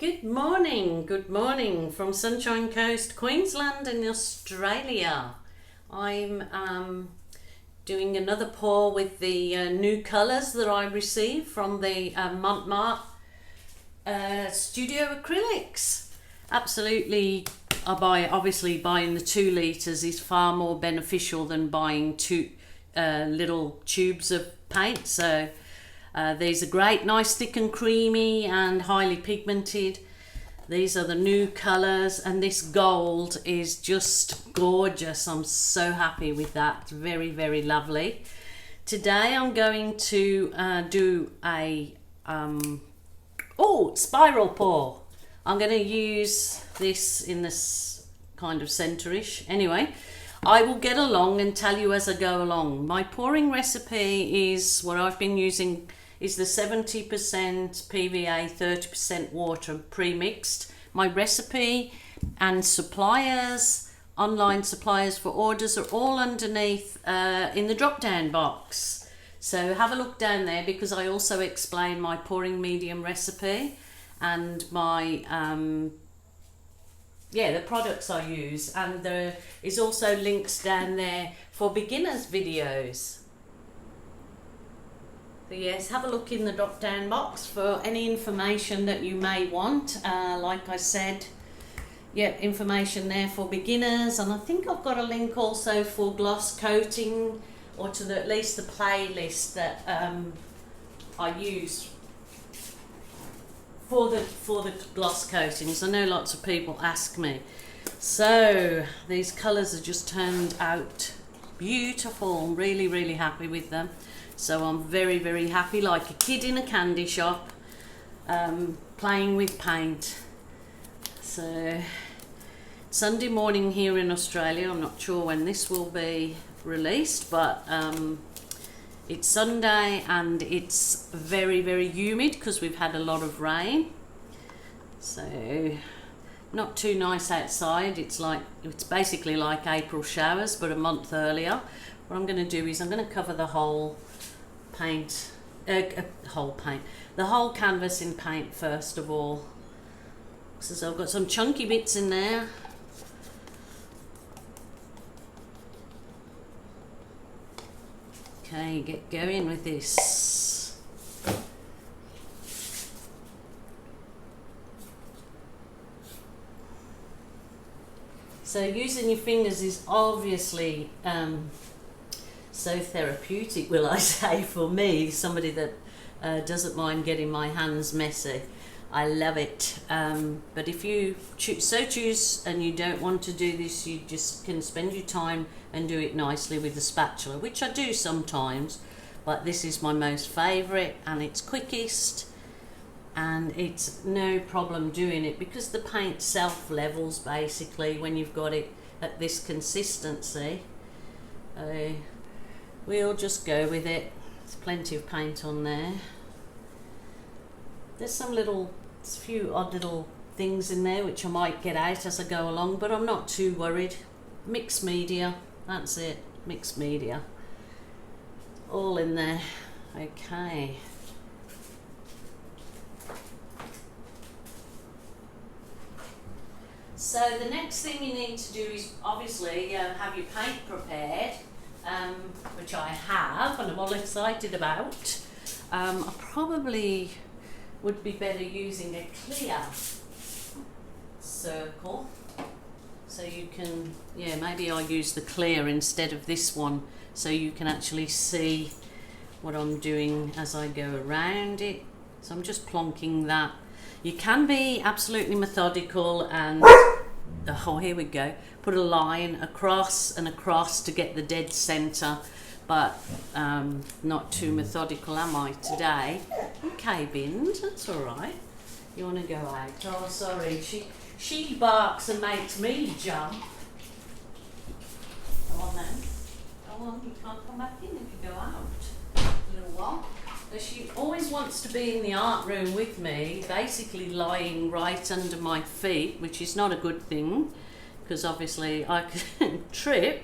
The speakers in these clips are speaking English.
Good morning from Sunshine Coast, Queensland in Australia. I'm doing another pour with the new colours that I received from the Mont Studio Acrylics. Absolutely, obviously buying the 2 litres is far more beneficial than buying two little tubes of paint. So these are great, nice, thick and creamy and highly pigmented. These are the new colours, and this gold is just gorgeous. I'm so happy with that. It's very, very lovely. Today I'm going to do a spiral pour. I'm going to use this in this kind of centre-ish. Anyway, I will get along and tell you as I go along. My pouring recipe is what I've been using is the 70% PVA, 30% water pre-mixed. My recipe and suppliers, online suppliers for orders are all underneath in the drop-down box. So have a look down there, because I also explain my pouring medium recipe and my the products I use, and there is also links down there for beginners videos. So yes, have a look in the drop down box for any information that you may want. Like I said, information there for beginners, and I think I've got a link also for gloss coating, or to at least the playlist that I use for the gloss coatings. I know lots of people ask me. So these colours have just turned out beautiful. I'm really, really happy with them. So I'm very, very happy, like a kid in a candy shop, playing with paint. So Sunday morning here in Australia. I'm not sure when this will be released, but it's Sunday and it's very, very humid because we've had a lot of rain. So not too nice outside. It's basically like April showers, but a month earlier. What I'm going to do is I'm going to cover the whole the whole canvas in paint first of all. So I've got some chunky bits in there. Okay, get going with this. So using your fingers is obviously so therapeutic, will I say, for me, somebody that doesn't mind getting my hands messy. I love it. But if you choose and you don't want to do this, you just can spend your time and do it nicely with the spatula, which I do sometimes, but this is my most favourite and it's quickest, and it's no problem doing it because the paint self-levels basically when you've got it at this consistency. We'll just go with it. There's plenty of paint on there. There's a few odd little things in there which I might get out as I go along, but I'm not too worried. Mixed media, that's it, mixed media. All in there. Okay. So the next thing you need to do is obviously have your paint prepared, which I have and I'm all excited about. I probably would be better using a clear circle, so you can, maybe I'll use the clear instead of this one, so you can actually see what I'm doing as I go around it. So I'm just plonking that. You can be absolutely methodical and here we go, put a line across and across to get the dead center, but not too methodical am I today. Okay, Bind, that's all right. You want to go out? Oh, sorry, she barks and makes me jump. Go on then. Go on, you can't come back in if you go out. A little while. She always wants to be in the art room with me, basically lying right under my feet, which is not a good thing because obviously I can trip.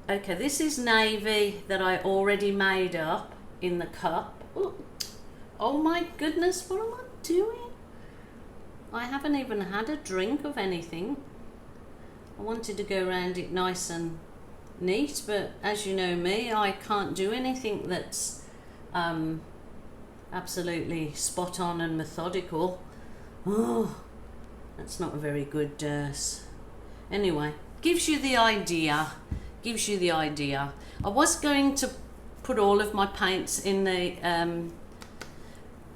Okay, this is navy that I already made up in the cup. Ooh. Oh my goodness, what am I doing? I haven't even had a drink of anything. I wanted to go around it nice and neat, but as you know me, I can't do anything that's absolutely spot on and methodical. Oh, that's not a very good anyway, gives you the idea. I was going to put all of my paints in the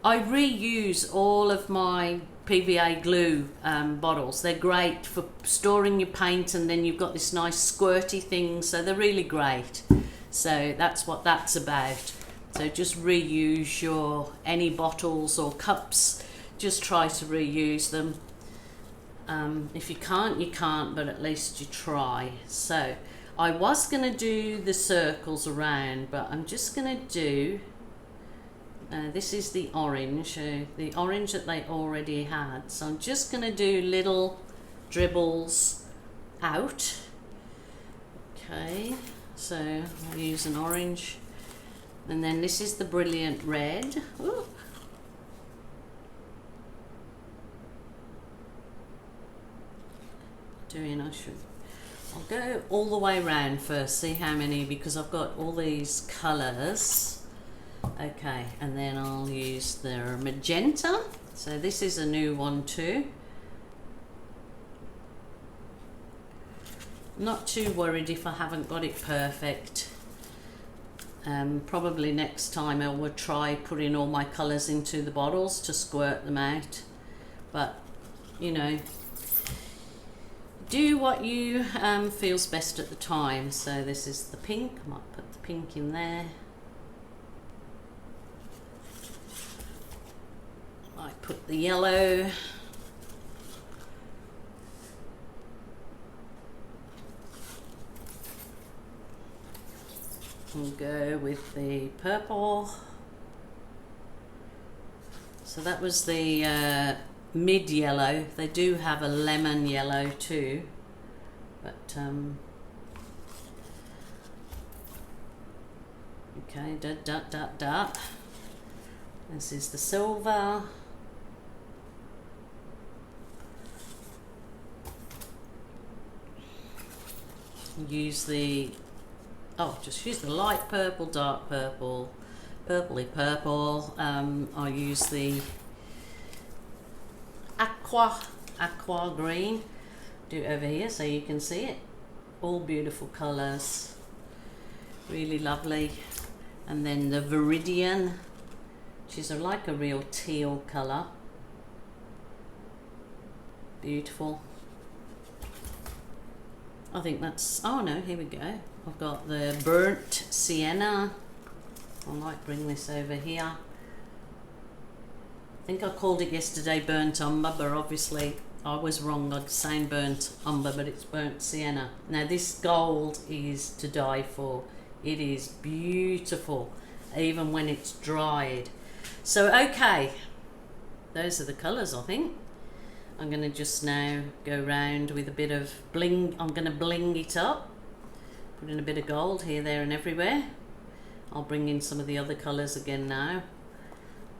I reuse all of my PVA glue bottles. They're great for storing your paint, and then you've got this nice squirty thing, so they're really great. So that's what that's about. So just reuse your any bottles or cups, just try to reuse them. If you can't, you can't, but at least you try. So I was going to do the circles around, but I'm just going to do this is the orange that they already had, so I'm just going to do little dribbles out. Okay, so I'll use an orange, and then this is the brilliant red. Ooh. I'll go all the way around first, see how many, because I've got all these colours. Okay, and then I'll use the magenta. So this is a new one too. Not too worried if I haven't got it perfect. Probably next time I would try putting all my colours into the bottles to squirt them out. But, you know, do what you feels best at the time. So this is the pink. I might put the pink in there. I put the yellow. We'll go with the purple. So that was the mid yellow. They do have a lemon yellow too, but okay, dot dot dot dot. This is the silver. Use the just use the light purple, dark purple, purpley purple. I'll use the aqua green. Do it over here so you can see it. All beautiful colours, really lovely. And then the Viridian, which is like a real teal colour. Beautiful. I think that's, oh no, here we go. I've got the burnt sienna. I might bring this over here. I think I called it yesterday burnt umber, but obviously I was wrong. I'd saying burnt umber, but it's burnt sienna. Now this gold is to die for. It is beautiful, even when it's dried. So okay, those are the colours, I think. I'm going to just now go round with a bit of bling. I'm going to bling it up. Put in a bit of gold here, there and everywhere. I'll bring in some of the other colours again now.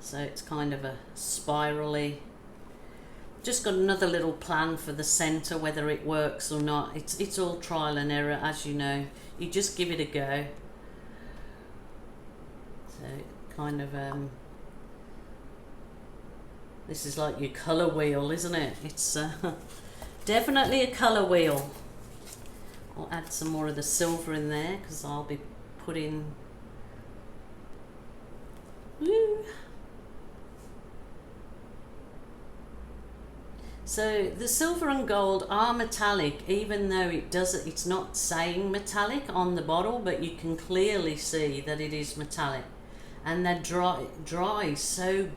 So it's kind of a spirally. Just got another little plan for the centre, whether it works or not. It's all trial and error, as you know. You just give it a go. So kind of this is like your colour wheel, isn't it? It's definitely a colour wheel. I'll add some more of the silver in there because I'll be putting. Woo. So the silver and gold are metallic, even though it's not saying metallic on the bottle, but you can clearly see that it is metallic, and they're dry, so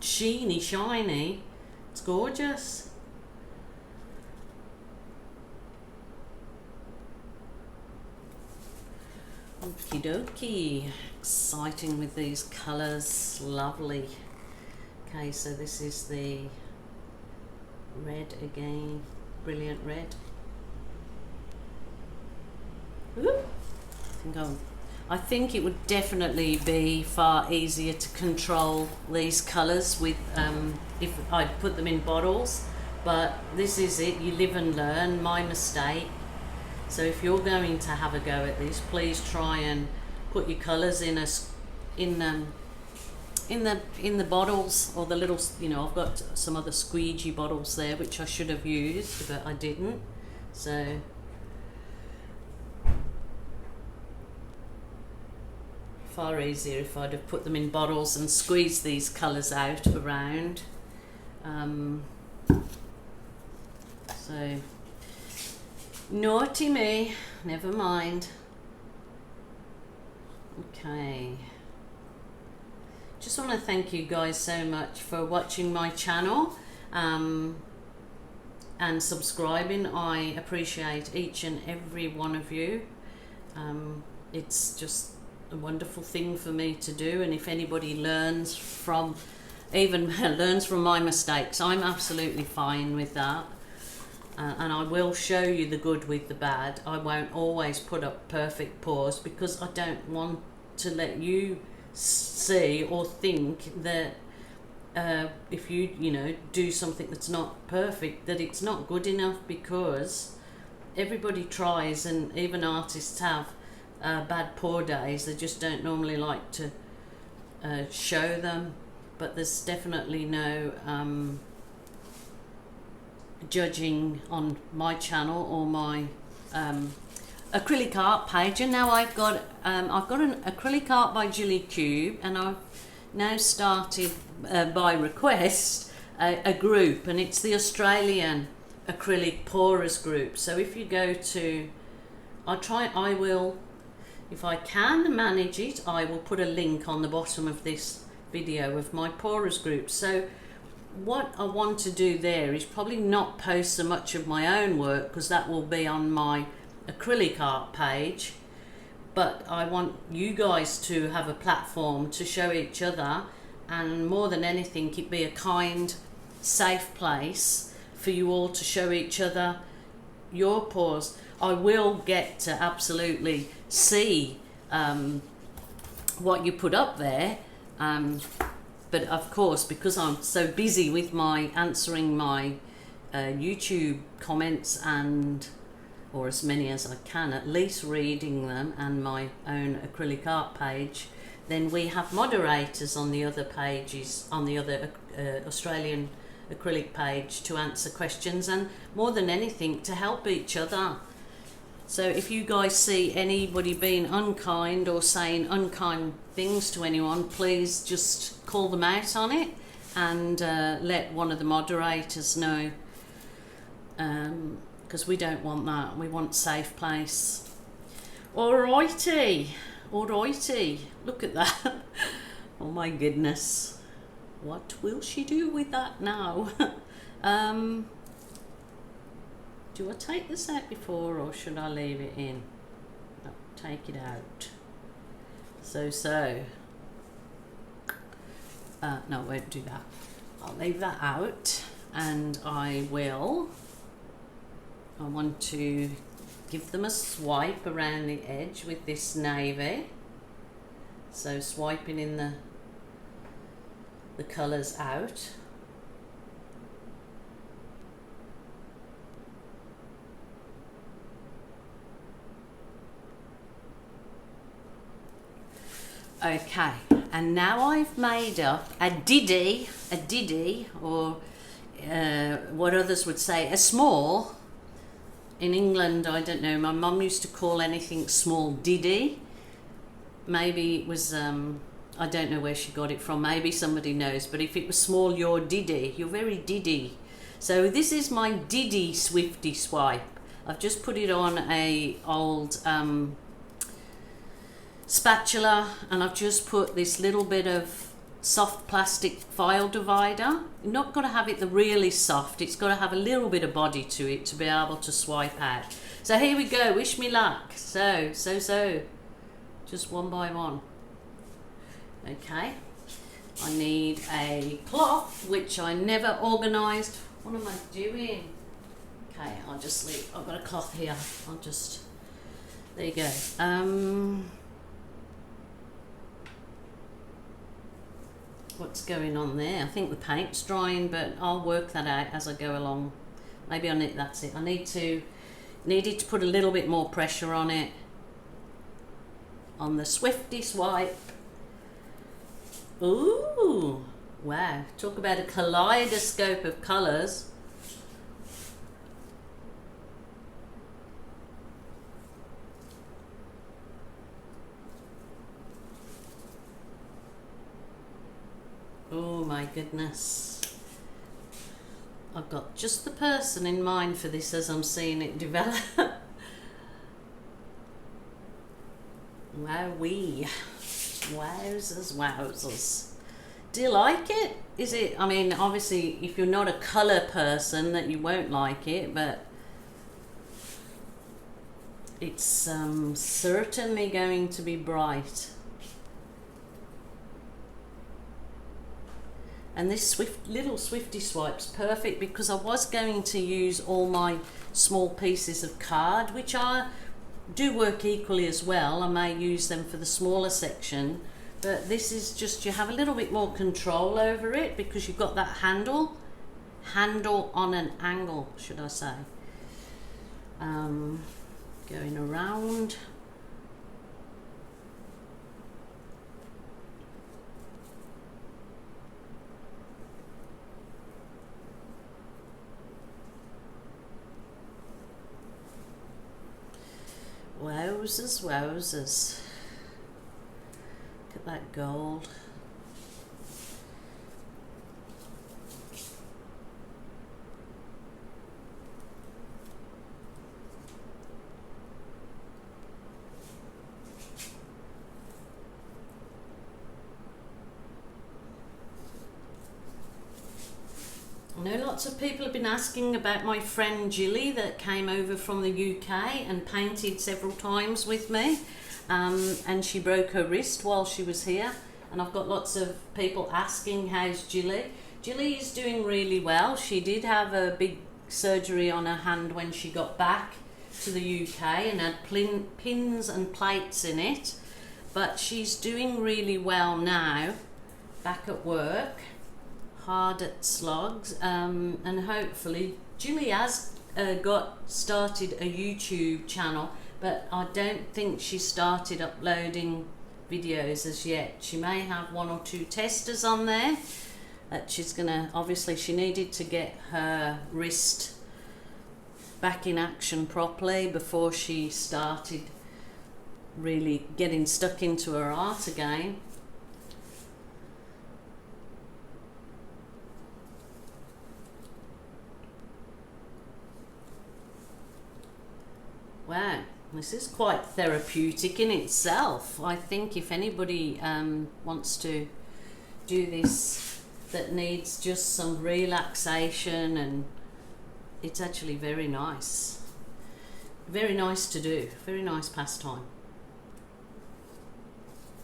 sheeny, shiny. It's gorgeous. Okie dokie. Exciting with these colours. Lovely. Okay, so this is the red again. Brilliant red. Ooh. I think I think it would definitely be far easier to control these colours with if I'd put them in bottles, but this is it, you live and learn, my mistake. So if you're going to have a go at this, please try and put your colours in the bottles, or the little, you know, I've got some other squeegee bottles there which I should have used but I didn't. So far easier if I'd have put them in bottles and squeezed these colours out around. So naughty me, never mind. Okay, just want to thank you guys so much for watching my channel and subscribing. I appreciate each and every one of you. It's just a wonderful thing for me to do, and if anybody learns from my mistakes, I'm absolutely fine with that. And I will show you the good with the bad. I won't always put up perfect pours because I don't want to let you see or think that if you do something that's not perfect, that it's not good enough, because everybody tries, and even artists have bad pour days. They just don't normally like to show them, but there's definitely no judging on my channel or my acrylic art page. And now I've got an acrylic art by Julie Cube, and I've now started by request a group, and it's the Australian acrylic pourers group. So if you go to, I will, if I can manage it, I will put a link on the bottom of this video of my pourers group. So what I want to do there is probably not post so much of my own work, because that will be on my acrylic art page, but I want you guys to have a platform to show each other, and more than anything, it be a kind, safe place for you all to show each other your pours. I will get to absolutely see what you put up there, but of course, because I'm so busy with my answering my YouTube comments, or as many as I can, at least reading them, and my own acrylic art page, then we have moderators on the other pages, on the other Australian acrylic page, to answer questions, and more than anything to help each other. So if you guys see anybody being unkind or saying unkind things to anyone, please just call them out on it and let one of the moderators know, because we don't want that. We want safe place. Alrighty, look at that. Oh my goodness, what will she do with that now? Do I take this out before, or should I leave it in? No, take it out. No, I won't do that. I'll leave that out, and I want to give them a swipe around the edge with this navy. So swiping in the colours out. Okay, and now I've made up a diddy, or what others would say, a small. In England, I don't know, my mum used to call anything small diddy. Maybe it was, I don't know where she got it from, maybe somebody knows, but if it was small, you're diddy, you're very diddy. So this is my diddy swifty swipe. I've just put it on a old spatula, and I've just put this little bit of soft plastic file divider. You're not going to have it the really soft, it's got to have a little bit of body to it to be able to swipe out. So here we go, wish me luck. So just one by one. Okay, I need a cloth, which I never organised. What am I doing? Okay, I'll just leave, I've got a cloth here, I'll just, there you go. what's going on there. I think the paint's drying, but I'll work that out as I go along. Maybe I need, that's it. I needed to put a little bit more pressure on it. On the Swifty swipe. Ooh, wow. Talk about a kaleidoscope of colours. Oh my goodness. I've got just the person in mind for this as I'm seeing it develop. Wowee. Wowzers, wowzers. Do you like it? Is it, I mean, obviously if you're not a colour person that you won't like it, but it's certainly going to be bright. And this little Swifty swipe's perfect because I was going to use all my small pieces of card, which do work equally as well. I may use them for the smaller section, but this is just, you have a little bit more control over it because you've got that handle on an angle, should I say. Going around. Wowzers, wowzers. Look at that gold. I know lots of people have been asking about my friend Jilly that came over from the UK and painted several times with me, and she broke her wrist while she was here, and I've got lots of people asking how's Jilly. Jilly is doing really well. She did have a big surgery on her hand when she got back to the UK and had pins and plates in it, but she's doing really well now, back at work. Hard at slogs, and hopefully Julie has got started a YouTube channel, but I don't think she started uploading videos as yet. She may have 1 or 2 testers on there that she's gonna, obviously she needed to get her wrist back in action properly before she started really getting stuck into her art again. Wow, this is quite therapeutic in itself. I think if anybody wants to do this that needs just some relaxation, and it's actually very nice. Very nice to do, very nice pastime.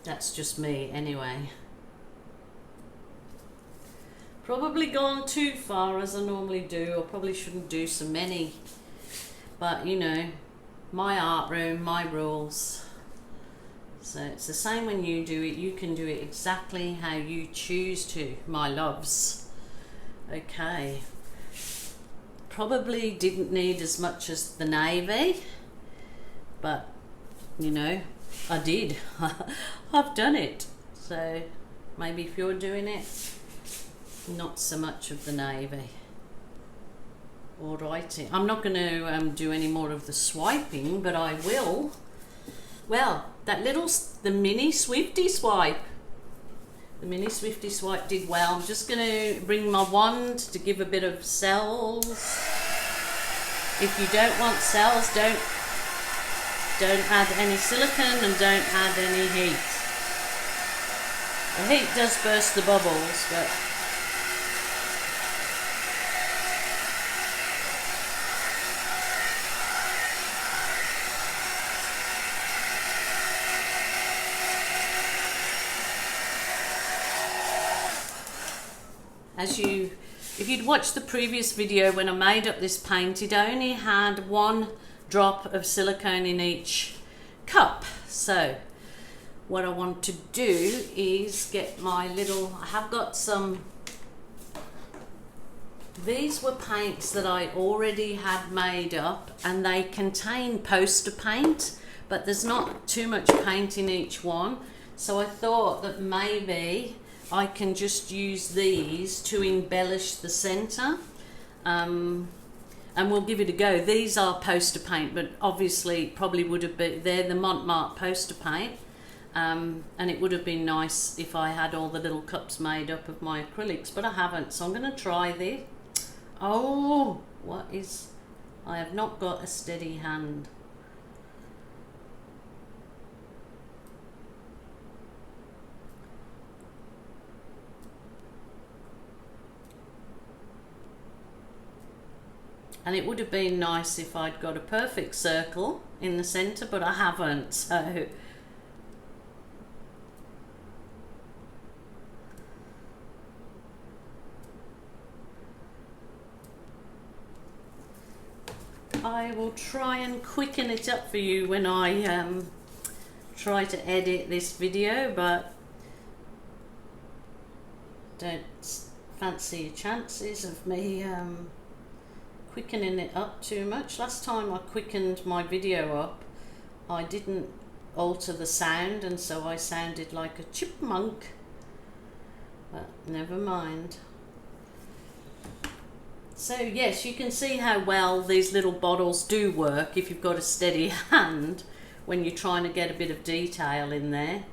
That's just me anyway. Probably gone too far as I normally do. I probably shouldn't do so many, but you know, my art room, my rules. So it's the same when you do it. You can do it exactly how you choose to, my loves. Okay. Probably didn't need as much as the navy, but you know, I did. I've done it. So maybe if you're doing it, not so much of the navy. Alrighty, I'm not going to do any more of the swiping, but I will. Well, the mini Swifty swipe. The mini Swifty swipe did well. I'm just going to bring my wand to give a bit of cells. If you don't want cells, don't add any silicone and don't add any heat. The heat does burst the bubbles, but if you'd watched the previous video when I made up this paint, it only had 1 drop of silicone in each cup. So what I want to do is get my little, I have got some, these were paints that I already had made up, and they contain poster paint, but there's not too much paint in each one. So I thought that maybe I can just use these to embellish the center. And we'll give it a go. These are poster paint, but obviously probably would have been, they're the Mont poster paint. And it would have been nice if I had all the little cups made up of my acrylics, but I haven't, so I'm going to try this. Oh, what is, I have not got a steady hand. And it would have been nice if I'd got a perfect circle in the center, but I haven't, so. I will try and quicken it up for you when I try to edit this video, but don't fancy your chances of me quickening it up too much. Last time I quickened my video up, I didn't alter the sound, and so I sounded like a chipmunk, but never mind. So yes, you can see how well these little bottles do work if you've got a steady hand when you're trying to get a bit of detail in there.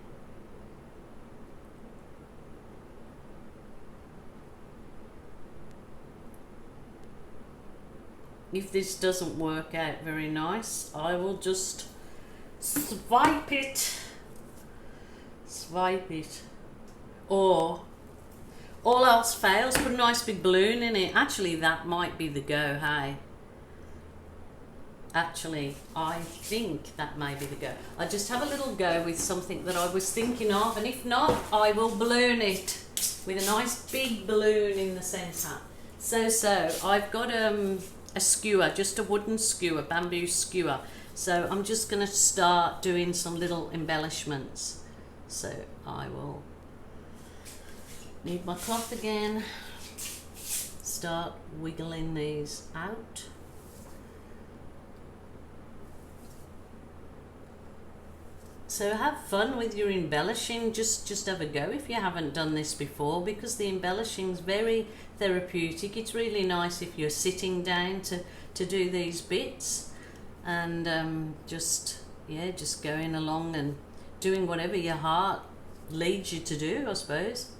If this doesn't work out very nice, I will just swipe it. Swipe it. Or all else fails, put a nice big balloon in it. Actually, that might be the go, hey? Actually, I think that may be the go. I just have a little go with something that I was thinking of, and if not, I will balloon it with a nice big balloon in the center. So I've got a skewer, just a wooden skewer, bamboo skewer. So I'm just going to start doing some little embellishments. So I will need my cloth again, start wiggling these out. So have fun with your embellishing, just have a go if you haven't done this before, because the embellishing is very therapeutic. It's really nice if you're sitting down to do these bits, and just going along and doing whatever your heart leads you to do, I suppose.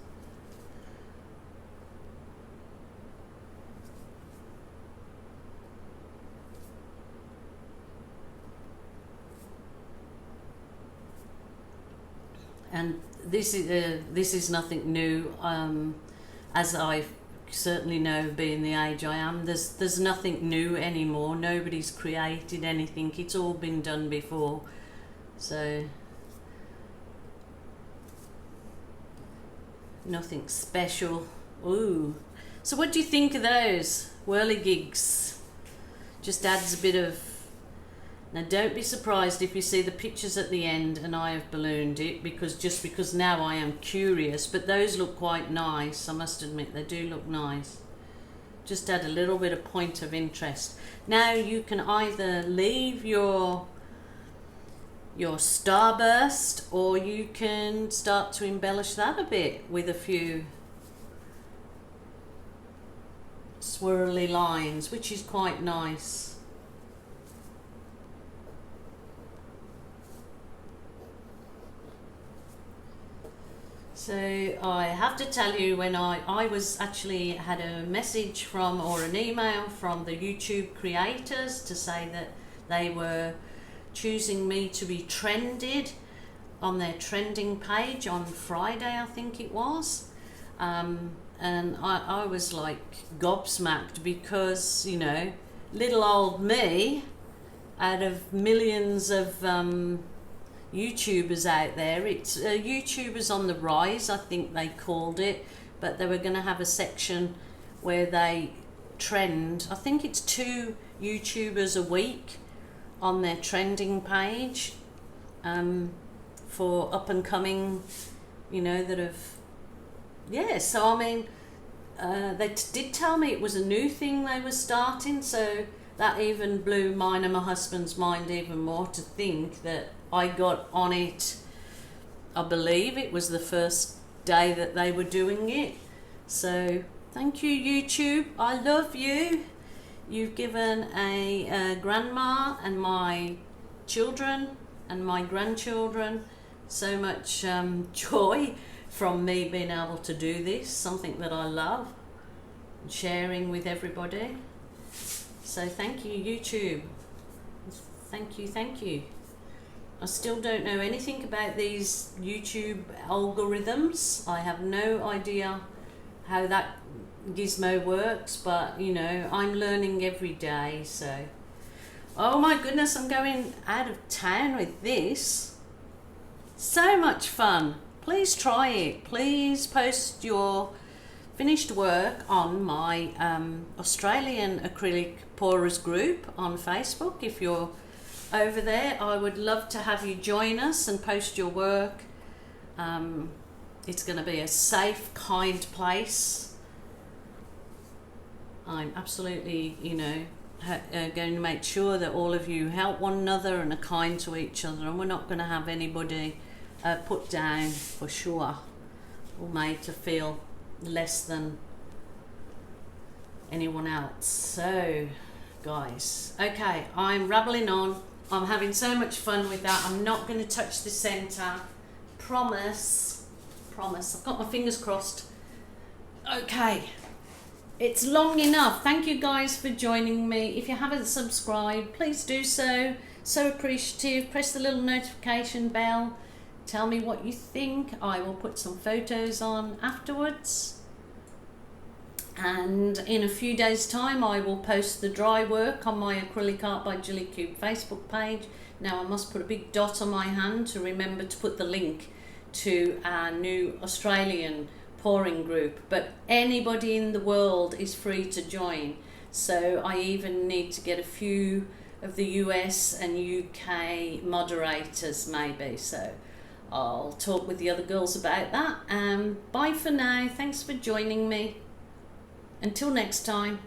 And this is nothing new, as I certainly know, being the age I am. There's nothing new anymore. Nobody's created anything. It's all been done before. So nothing special. Ooh. So what do you think of those whirligigs? Just adds a bit of. Now don't be surprised if you see the pictures at the end and I have ballooned it, because now I am curious, but those look quite nice. I must admit they do look nice. Just add a little bit of point of interest. Now you can either leave your starburst, or you can start to embellish that a bit with a few swirly lines, which is quite nice. So I have to tell you, when I was actually had a message from, or an email from, the YouTube creators to say that they were choosing me to be trended on their trending page on Friday, I think it was. And I was like gobsmacked, because, you know, little old me, out of millions of YouTubers out there, it's YouTubers on the rise, I think they called it, but they were going to have a section where they trend, I think it's 2 YouTubers a week on their trending page, for up and coming, you know, that have, yeah, so I mean, they did tell me it was a new thing they were starting, so that even blew mine and my husband's mind even more, to think that I got on it. I believe it was the first day that they were doing it. So thank you, YouTube. I love you. You've given a grandma and my children and my grandchildren so much joy from me being able to do this, something that I love, and sharing with everybody. So thank you, YouTube. Thank you, thank you. I still don't know anything about these YouTube algorithms. I have no idea how that gizmo works, but you know, I'm learning every day. So, oh my goodness, I'm going out of town with this. So much fun. Please try it. Please post your finished work on my Australian acrylic pourers group on Facebook. If you're over there, I would love to have you join us and post your work. It's going to be a safe, kind place. I'm absolutely, you know, going to make sure that all of you help one another and are kind to each other, and we're not going to have anybody put down, for sure, or made to feel less than anyone else. So guys, okay, I'm rattling on. I'm having so much fun with that. I'm not going to touch the center, promise. I've got my fingers crossed. Okay, it's long enough. Thank you guys for joining me. If you haven't subscribed, please do so. So appreciative. Press the little notification bell. Tell me what you think. I will put some photos on afterwards. And in a few days' time, I will post the dry work on my Acrylic Art by Julie Cube Facebook page. Now, I must put a big dot on my hand to remember to put the link to our new Australian pouring group. But anybody in the world is free to join. So I even need to get a few of the US and UK moderators maybe. So I'll talk with the other girls about that. Bye for now. Thanks for joining me. Until next time.